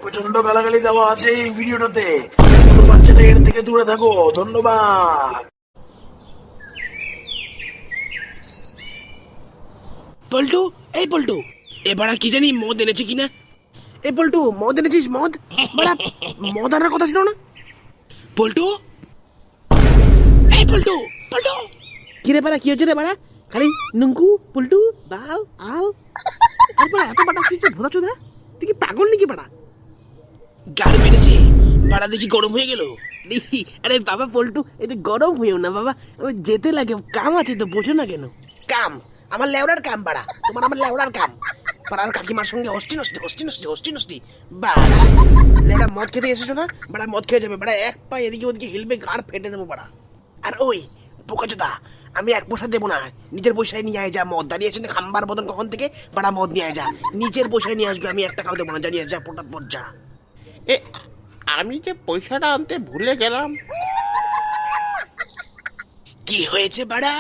প্রচন্ড গালাগালি দেওয়া আছে এই ভিডিওটাতে। ছোট বাচ্চাটা এর থেকে দূরে থাকো। ধন্যবাদ। পল্টু, এই পল্টু, এবারে কি জানি মদ এনেছে কিনা। এই পল্টু, মদ এনেছিস? মদ বাড়া, মদ আনার কথা ছিল না। পল্টু, এই পল্টু, পল্টু, কি রে বাড়া, কি হচ্ছে রে বাড়া? খালি নুঙ্কু পল্টু বাল আল আর বাড়া এত বাটা আসছিস ভোদা চোদা, তুই কি পাগল নাকি বাড়া? গাড়ি মেরেছে বাড়া, দেখি গরম হয়ে গেল। আরে বাবা পল্টু, এতে গরম হয়েও না বাবা, আমার যেতে লাগে, কাম আছে তো, বোঝো না কেন? কাম? আমার লেওড়ার কাম বাড়া, তোমার আমার লেওড়ার কাম। পাড়ার কাকিমার সঙ্গে হস্টি বাড়া। লেওড়া মদ খেতে এসেছো না বাড়া, মদ খেয়ে যাবে বাড়া, এক পা এদিকে ওদিকে হিলবে, গাড় ফেটে দেবো বাড়া। আর ওই বোকাচোদা, আমি এক পয়সা দেবো না, নিজের পয়সায় নিয়ে আয় যা। মদ দাঁড়িয়ে আছে খাম্বার মতন কখন থেকে বাড়া, মদ নিয়ে আয় যা, নিজের পয়সায় নিয়ে আসবে, আমি 1 টাকাও দেবো না, দাঁড়িয়ে যা, পটাপট যা। এ আমি যে পয়সাটা আনতে ভুলে গেলাম। কি হয়েছে বাড়া?